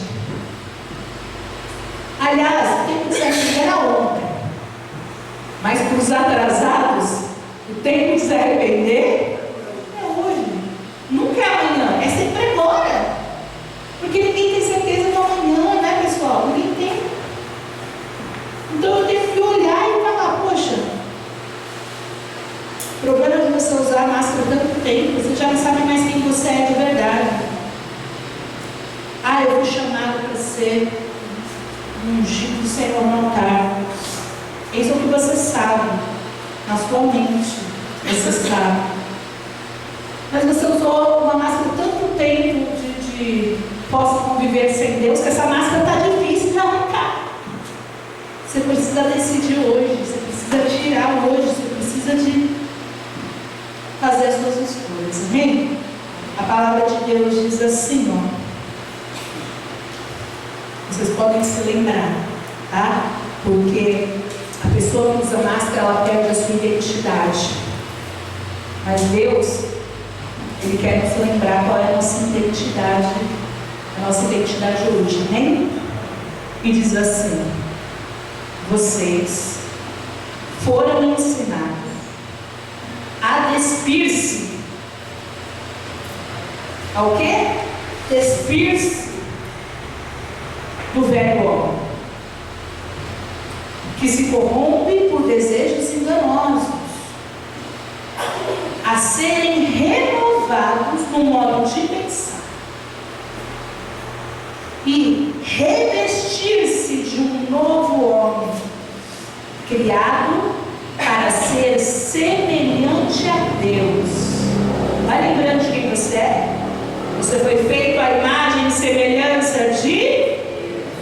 [SPEAKER 1] Aliás, o tempo de se arrepender era ontem. Mas para os atrasados, o tempo de se arrepender é hoje. Nunca é amanhã, é sempre agora. Porque ninguém tem certeza do amanhã, né, pessoal? Ninguém tem. Então eu tenho que olhar e falar: poxa, o problema de você usar a máscara tanto tempo, você já não sabe mais quem você é de verdade. Ah, eu fui chamado para ser ungido do Senhor no altar. Isso é o que você sabe, na sua mente, você sabe. Mas você usou uma máscara tanto tempo de posso conviver sem Deus, que essa máscara está difícil de arrancar. Você precisa decidir hoje, você precisa tirar hoje, você precisa de fazer as suas escolhas. Amém? A palavra de Deus diz assim, ó. Vocês podem se lembrar, tá? Porque a pessoa que usa máscara, ela perde a sua identidade. Mas Deus, Ele quer nos lembrar qual é a nossa identidade hoje, amém? E diz assim: vocês foram ensinados a despir-se. Ao quê? Despir-se do velho homem, que se corrompe por desejos enganosos, a serem renovados no modo de pensar, e revestir-se de um novo homem, criado para ser semelhante a Deus. Vai lembrando de quem você é? Você foi feito à imagem e semelhança de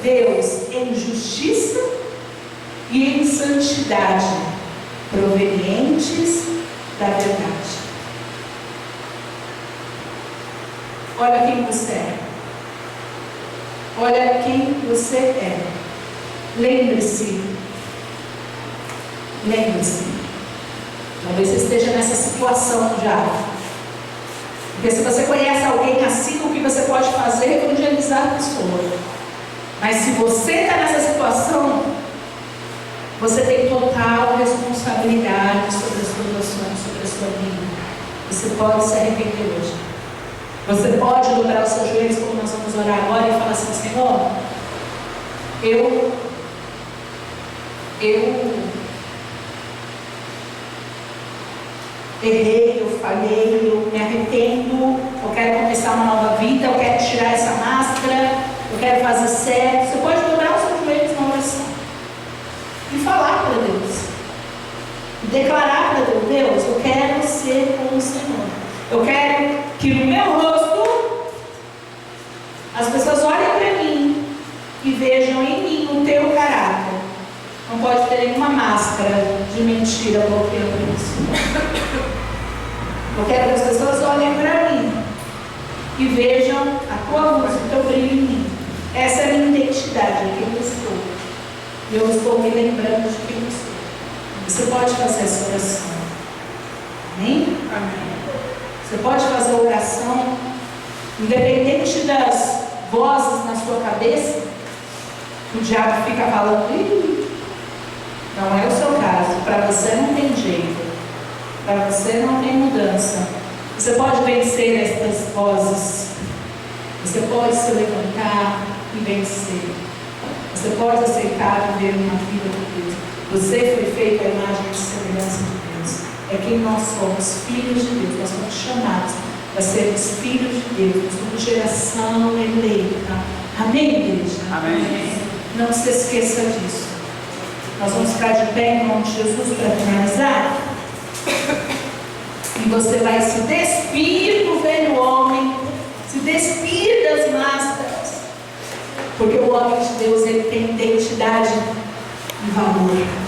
[SPEAKER 1] Deus, em justiça e em santidade, provenientes da verdade. Olha quem você é. Olha quem você é. Lembre-se. Lembre-se. Talvez você esteja nessa situação já. Porque se você conhece alguém assim, o que você pode fazer é evangelizar a pessoa. Mas se você está nessa situação, você tem total responsabilidade sobre as suas ações, sobre a sua vida. Você pode se arrepender hoje. Você pode dobrar os seus joelhos, como nós vamos orar agora, e falar assim: Senhor, eu errei, eu falhei, eu me arrependo, eu quero começar uma nova vida, eu quero tirar essa máscara, eu quero fazer certo. Você pode dobrar os seus joelhos na oração e falar para Deus, e declarar para Deus: Deus, eu quero ser como o Senhor. Eu quero que no meu rosto as pessoas olhem para mim e vejam em mim o teu caráter. Não pode ter nenhuma máscara de mentira bloqueando isso. Eu quero que as pessoas olhem para mim e vejam a tua luz, o teu brilho em mim. Essa é a minha identidade, é quem eu estou. E eu estou me lembrando de quem eu sou. Você pode fazer essa oração. Amém?
[SPEAKER 3] Amém.
[SPEAKER 1] Você pode fazer a oração, independente das vozes na sua cabeça, o diabo fica falando: ih, não é o seu caso, para você não tem jeito, para você não tem mudança. Você pode vencer estas vozes, você pode se levantar e vencer, você pode aceitar viver uma vida com Deus. Você foi feito à imagem e semelhança de Deus. É quem nós somos, filhos de Deus. Nós somos chamados para sermos filhos de Deus. Nós somos geração eleita. Amém, igreja?
[SPEAKER 4] Amém.
[SPEAKER 1] Não se esqueça disso. Nós vamos ficar de pé em nome de Jesus para finalizar. E você vai se despir do velho homem, se despir das máscaras. Porque o homem de Deus, ele tem identidade e valor.